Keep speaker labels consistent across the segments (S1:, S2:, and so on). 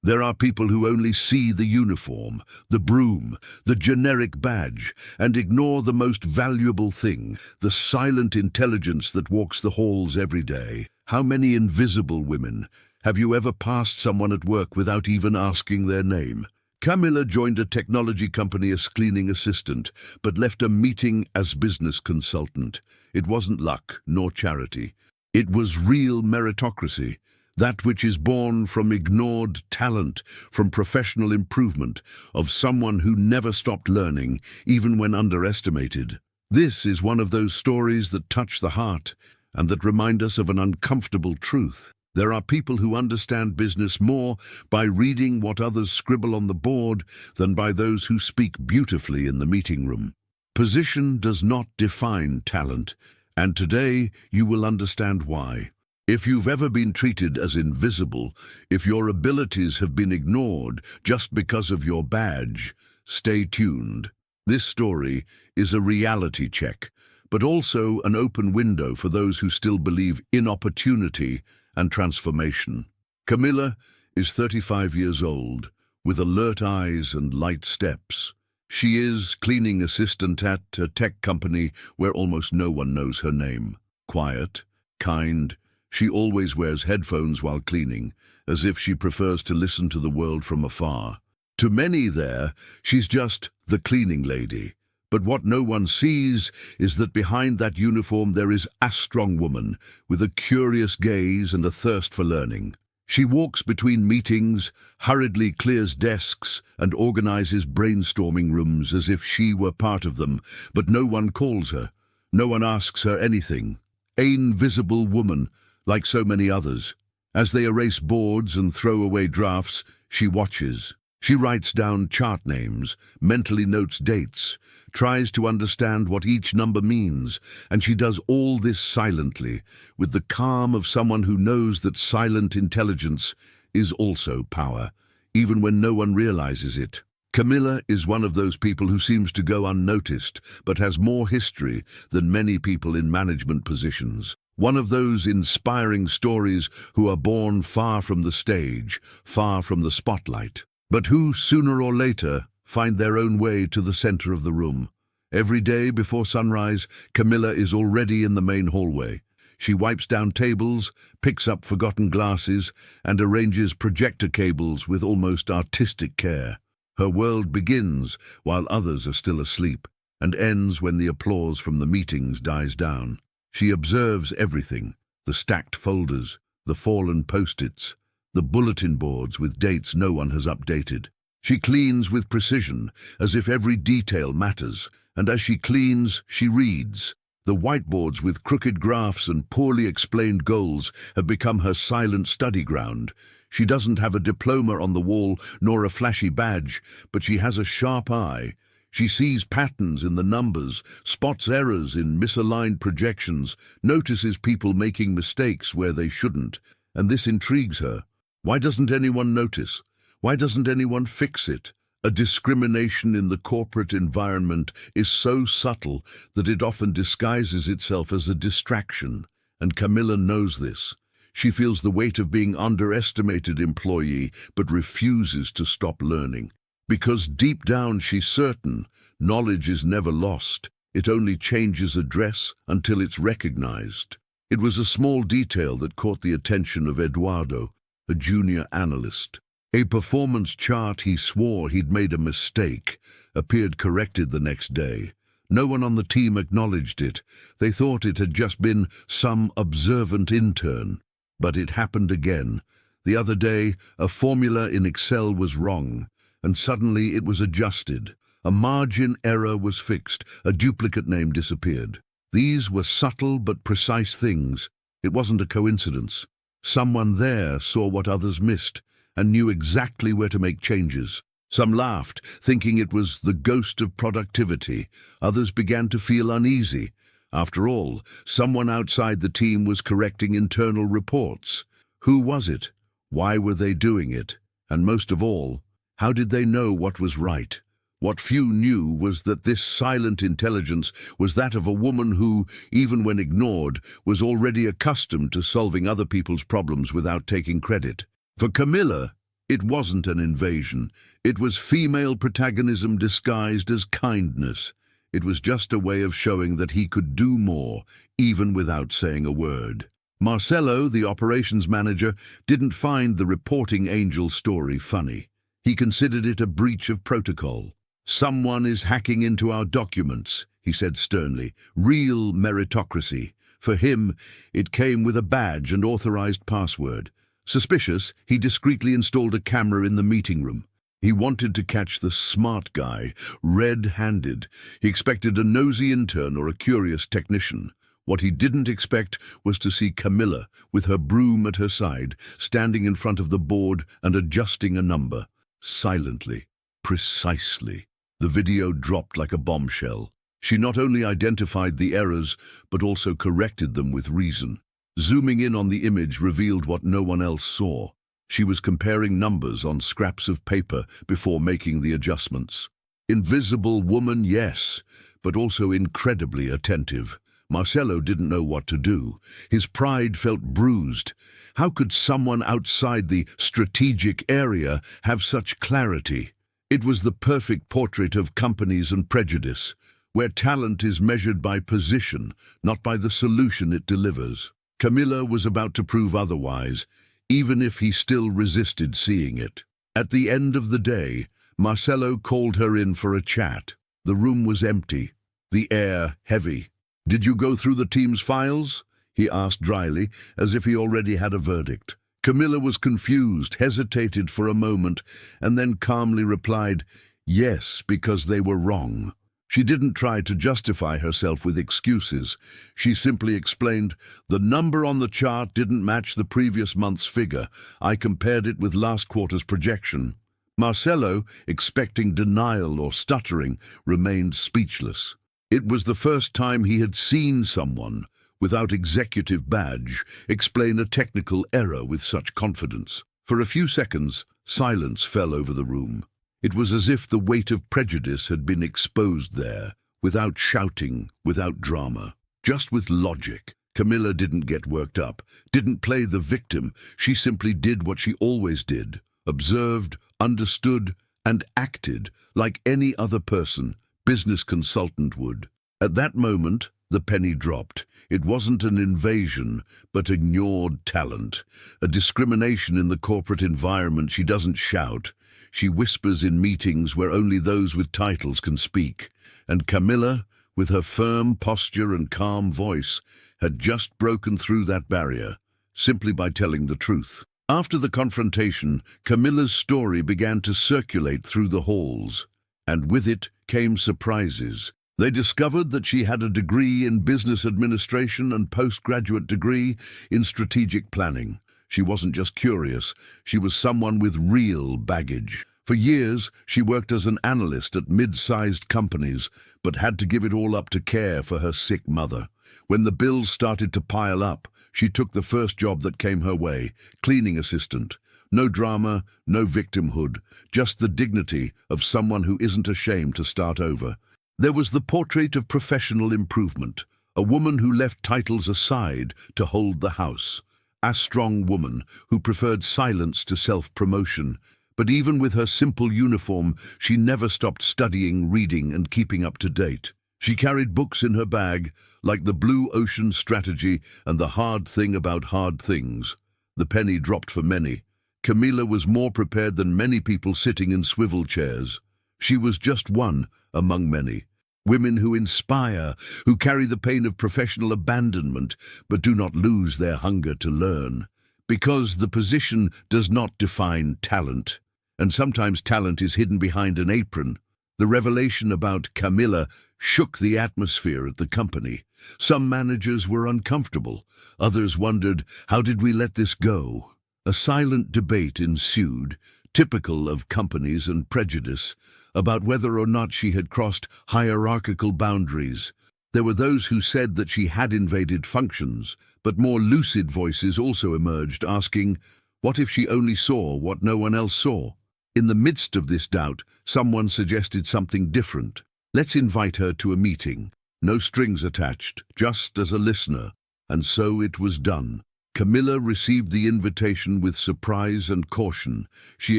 S1: There are people who only see the uniform, the broom, the generic badge, and ignore the most valuable thing, the silent intelligence that walks the halls every day. How many invisible women have you ever passed someone at work without even asking their name? Camila joined a technology company as cleaning assistant, but left a meeting as business consultant. It wasn't luck nor charity. It was real meritocracy. That which is born from ignored talent, from professional improvement, of someone who never stopped learning, even when underestimated. This is one of those stories that touch the heart and that remind us of an uncomfortable truth. There are people who understand business more by reading what others scribble on the board than by those who speak beautifully in the meeting room. Position does not define talent, and today you will understand why. If you've ever been treated as invisible, if your abilities have been ignored just because of your badge, stay tuned. This story is a reality check, but also an open window for those who still believe in opportunity and transformation. Camila is 35 years old, with alert eyes and light steps. She is cleaning assistant at a tech company where almost no one knows her name. Quiet, kind, she always wears headphones while cleaning, as if she prefers to listen to the world from afar. To many there, she's just the cleaning lady. But what no one sees is that behind that uniform there is a strong woman, with a curious gaze and a thirst for learning. She walks between meetings, hurriedly clears desks, and organizes brainstorming rooms as if she were part of them, but no one calls her. No one asks her anything. An invisible woman, like so many others. As they erase boards and throw away drafts, she watches. She writes down chart names, mentally notes dates, tries to understand what each number means, and she does all this silently, with the calm of someone who knows that silent intelligence is also power, even when no one realizes it. Camila is one of those people who seems to go unnoticed, but has more history than many people in management positions. One of those inspiring stories who are born far from the stage, far from the spotlight, but who, sooner or later, find their own way to the center of the room. Every day before sunrise, Camila is already in the main hallway. She wipes down tables, picks up forgotten glasses, and arranges projector cables with almost artistic care. Her world begins while others are still asleep, and ends when the applause from the meetings dies down. She observes everything: the stacked folders, the fallen post-its, the bulletin boards with dates no one has updated. She cleans with precision, as if every detail matters, and as she cleans, she reads. The whiteboards with crooked graphs and poorly explained goals have become her silent study ground. She doesn't have a diploma on the wall nor a flashy badge, but she has a sharp eye. She sees patterns in the numbers, spots errors in misaligned projections, notices people making mistakes where they shouldn't, and this intrigues her. Why doesn't anyone notice? Why doesn't anyone fix it? A discrimination in the corporate environment is so subtle that it often disguises itself as a distraction, and Camila knows this. She feels the weight of being underestimated employee, but refuses to stop learning. Because deep down she's certain, knowledge is never lost. It only changes address until it's recognized. It was a small detail that caught the attention of Eduardo, a junior analyst. A performance chart he swore he'd made a mistake appeared corrected the next day. No one on the team acknowledged it. They thought it had just been some observant intern. But it happened again. The other day, a formula in Excel was wrong, and suddenly it was adjusted. A margin error was fixed. A duplicate name disappeared. These were subtle but precise things. It wasn't a coincidence. Someone there saw what others missed and knew exactly where to make changes. Some laughed, thinking it was the ghost of productivity. Others began to feel uneasy. After all, someone outside the team was correcting internal reports. Who was it? Why were they doing it? And most of all, how did they know what was right? What few knew was that this silent intelligence was that of a woman who, even when ignored, was already accustomed to solving other people's problems without taking credit. For Camila, It wasn't an invasion. It was female protagonism disguised as kindness. It was just a way of showing that he could do more, even without saying a word. Marcelo, the operations manager, didn't find the reporting angel story funny. He considered it a breach of protocol. "Someone is hacking into our documents," he said sternly. "Real meritocracy." For him, it came with a badge and authorized password. Suspicious, he discreetly installed a camera in the meeting room. He wanted to catch the smart guy, red-handed. He expected a nosy intern or a curious technician. What he didn't expect was to see Camila, with her broom at her side, standing in front of the board and adjusting a number. Silently, precisely. The video dropped like a bombshell. She not only identified the errors, but also corrected them with reason. Zooming in on the image revealed what no one else saw. She was comparing numbers on scraps of paper before making the adjustments. Invisible woman, yes, but also incredibly attentive. Marcelo didn't know what to do. His pride felt bruised. How could someone outside the strategic area have such clarity? It was the perfect portrait of companies and prejudice, where talent is measured by position, not by the solution it delivers. Camila was about to prove otherwise, even if he still resisted seeing it. At the end of the day, Marcelo called her in for a chat. The room was empty, the air heavy. "Did you go through the team's files?" he asked dryly, as if he already had a verdict. Camila was confused, hesitated for a moment, and then calmly replied, "Yes, because they were wrong." She didn't try to justify herself with excuses. She simply explained, "The number on the chart didn't match the previous month's figure. I compared it with last quarter's projection." Marcelo, expecting denial or stuttering, remained speechless. It was the first time he had seen someone, without executive badge, explain a technical error with such confidence. For a few seconds, silence fell over the room. It was as if the weight of prejudice had been exposed there, without shouting, without drama, just with logic. Camila didn't get worked up, didn't play the victim. She simply did what she always did, observed, understood, and acted like any other person, business consultant would. At that moment, the penny dropped. It wasn't an invasion, but ignored talent. A discrimination in the corporate environment. She doesn't shout. She whispers in meetings where only those with titles can speak. And Camila, with her firm posture and calm voice, had just broken through that barrier, simply by telling the truth. After the confrontation, Camila's story began to circulate through the halls, and with it came surprises. They discovered that she had a degree in business administration and postgraduate degree in strategic planning. She wasn't just curious, she was someone with real baggage. For years, she worked as an analyst at mid-sized companies, but had to give it all up to care for her sick mother. When the bills started to pile up, she took the first job that came her way, cleaning assistant. No drama, no victimhood, just the dignity of someone who isn't ashamed to start over. There was the portrait of professional improvement, a woman who left titles aside to hold the house. A strong woman who preferred silence to self-promotion. But even with her simple uniform, she never stopped studying, reading, and keeping up to date. She carried books in her bag, like The Blue Ocean Strategy and The Hard Thing About Hard Things. The penny dropped for many. Camila was more prepared than many people sitting in swivel chairs. She was just one among many. Women who inspire, who carry the pain of professional abandonment, but do not lose their hunger to learn. Because the position does not define talent, and sometimes talent is hidden behind an apron. The revelation about Camila shook the atmosphere at the company. Some managers were uncomfortable. Others wondered, how did we let this go? A silent debate ensued, typical of companies and prejudice, about whether or not she had crossed hierarchical boundaries. There were those who said that she had invaded functions, but more lucid voices also emerged, asking, what if she only saw what no one else saw? In the midst of this doubt, someone suggested something different. Let's invite her to a meeting. No strings attached, just as a listener. And so it was done. Camila received the invitation with surprise and caution. She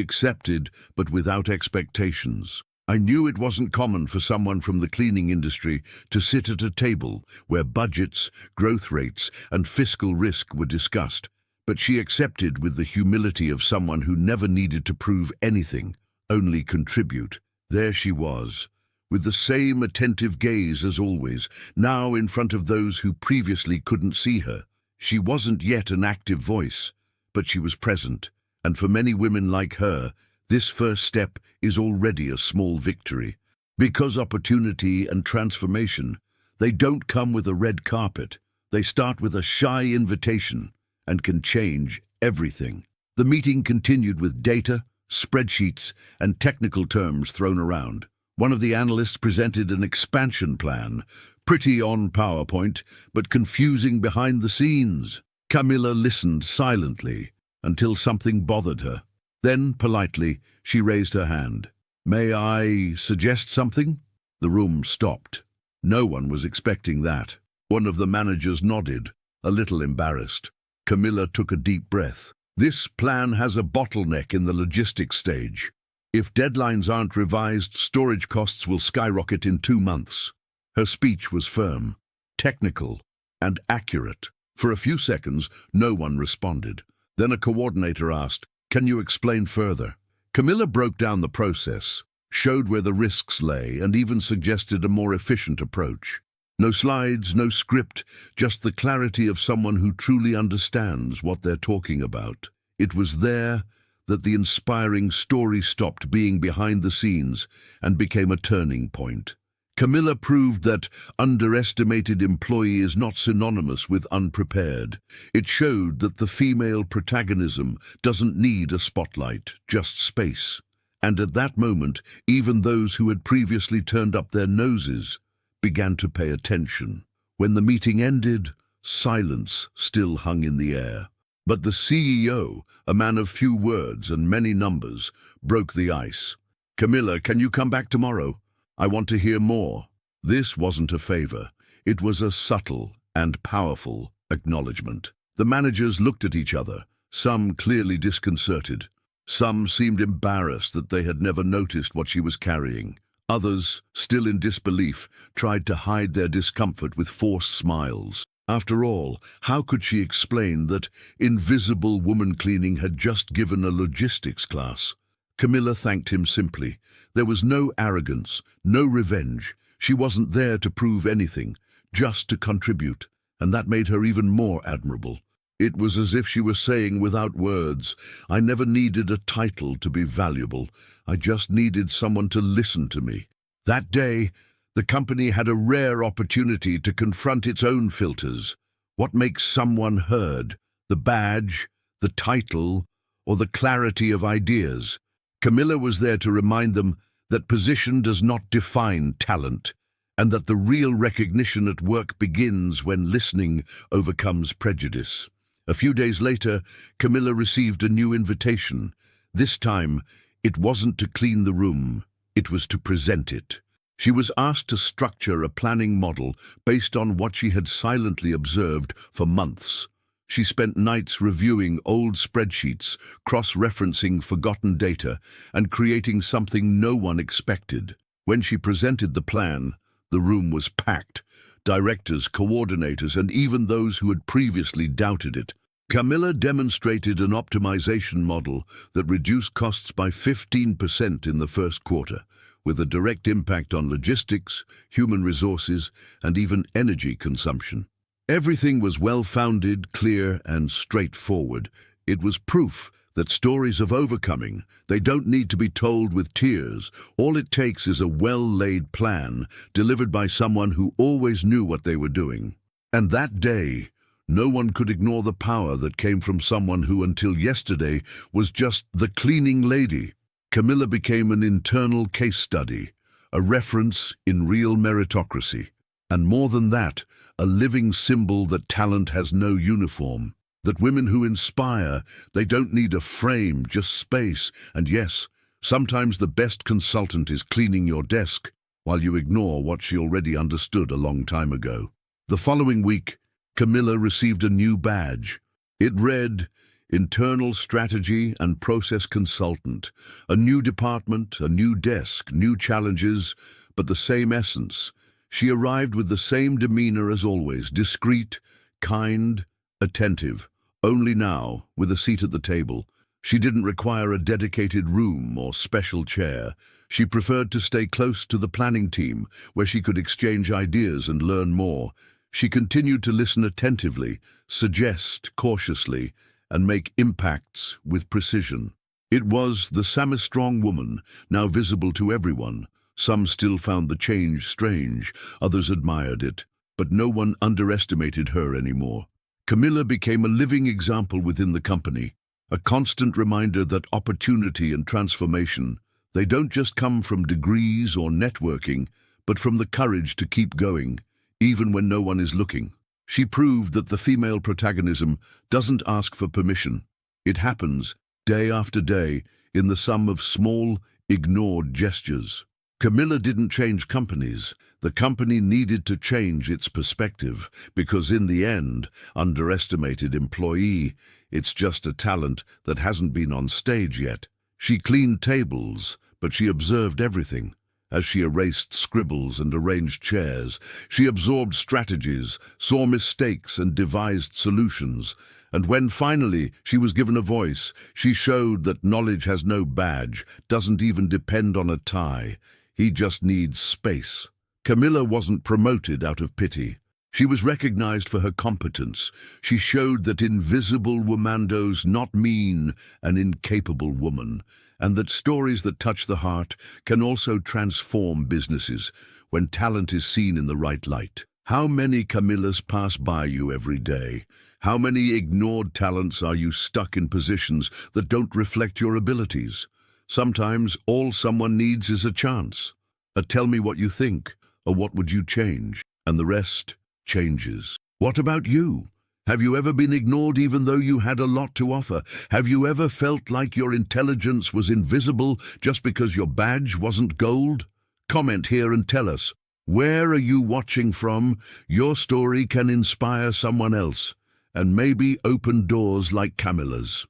S1: accepted, but without expectations. I knew it wasn't common for someone from the cleaning industry to sit at a table where budgets, growth rates, and fiscal risk were discussed, but she accepted with the humility of someone who never needed to prove anything, only contribute. There she was, with the same attentive gaze as always, now in front of those who previously couldn't see her. She wasn't yet an active voice, but she was present, and for many women like her, this first step is already a small victory. Because opportunity and transformation, they don't come with a red carpet. They start with a shy invitation and can change everything. The meeting continued with data, spreadsheets, and technical terms thrown around. One of the analysts presented an expansion plan, pretty on PowerPoint, but confusing behind the scenes. Camila listened silently until something bothered her. Then, politely, she raised her hand. "May I suggest something?" The room stopped. No one was expecting that. One of the managers nodded, a little embarrassed. Camila took a deep breath. "This plan has a bottleneck in the logistics stage. If deadlines aren't revised, storage costs will skyrocket in 2 months." Her speech was firm, technical, and accurate. For a few seconds, no one responded. Then a coordinator asked, "Can you explain further?" Camila broke down the process, showed where the risks lay, and even suggested a more efficient approach. No slides, no script, just the clarity of someone who truly understands what they're talking about. It was there that the inspiring story stopped being behind the scenes and became a turning point. Camila proved that underestimated employee is not synonymous with unprepared. It showed that the female protagonism doesn't need a spotlight, just space. And at that moment, even those who had previously turned up their noses began to pay attention. When the meeting ended, silence still hung in the air. But the CEO, a man of few words and many numbers, broke the ice. "Camila, can you come back tomorrow? I want to hear more." This wasn't a favor. It was a subtle and powerful acknowledgement. The managers looked at each other, some clearly disconcerted. Some seemed embarrassed that they had never noticed what she was carrying. Others, still in disbelief, tried to hide their discomfort with forced smiles. After all, how could she explain that invisible woman cleaning had just given a logistics class? Camila thanked him simply. There was no arrogance, no revenge. She wasn't there to prove anything, just to contribute, and that made her even more admirable. It was as if she was saying without words, "I never needed a title to be valuable. I just needed someone to listen to me." That day, the company had a rare opportunity to confront its own filters. What makes someone heard? The badge, the title, or the clarity of ideas? Camila was there to remind them that position does not define talent, and that the real recognition at work begins when listening overcomes prejudice. A few days later, Camila received a new invitation. This time, it wasn't to clean the room, it was to present it. She was asked to structure a planning model based on what she had silently observed for months. She spent nights reviewing old spreadsheets, cross-referencing forgotten data, and creating something no one expected. When she presented the plan, the room was packed. Directors, coordinators, and even those who had previously doubted it. Camila demonstrated an optimization model that reduced costs by 15% in the first quarter, with a direct impact on logistics, human resources, and even energy consumption. Everything was well-founded, clear, and straightforward. It was proof that stories of overcoming, they don't need to be told with tears. All it takes is a well-laid plan, delivered by someone who always knew what they were doing. And that day, no one could ignore the power that came from someone who, until yesterday, was just the cleaning lady. Camila became an internal case study, a reference in real meritocracy. And more than that, a living symbol that talent has no uniform. That women who inspire, they don't need a frame, just space. And yes, sometimes the best consultant is cleaning your desk while you ignore what she already understood a long time ago. The following week, Camila received a new badge, It read, Internal Strategy and Process Consultant. A new department, a new desk, new challenges, but the same essence. She arrived with the same demeanor as always, discreet, kind, attentive. Only now, with a seat at the table. She didn't require a dedicated room or special chair. She preferred to stay close to the planning team, where she could exchange ideas and learn more. She continued to listen attentively, suggest cautiously, and make impacts with precision. It was the semi-strong woman, now visible to everyone. Some still found the change strange, others admired it, but no one underestimated her anymore. Camila became a living example within the company, a constant reminder that opportunity and transformation, they don't just come from degrees or networking, but from the courage to keep going, even when no one is looking. She proved that the female protagonism doesn't ask for permission. It happens, day after day, in the sum of small, ignored gestures. Camila didn't change companies. The company needed to change its perspective, because in the end, underestimated employee, it's just a talent that hasn't been on stage yet. She cleaned tables, but she observed everything. As she erased scribbles and arranged chairs, she absorbed strategies, saw mistakes and devised solutions. And when finally she was given a voice, she showed that knowledge has no badge, doesn't even depend on a tie. He just needs space. Camila wasn't promoted out of pity. She was recognized for her competence. She showed that invisible womando's not mean an incapable woman, and that stories that touch the heart can also transform businesses when talent is seen in the right light. How many Camilas pass by you every day? How many ignored talents are you stuck in positions that don't reflect your abilities? Sometimes all someone needs is a chance. A tell me what you think, or what would you change, and the rest changes. What about you? Have you ever been ignored even though you had a lot to offer? Have you ever felt like your intelligence was invisible just because your badge wasn't gold? Comment here and tell us. Where are you watching from? Your story can inspire someone else, and maybe open doors like Camila's.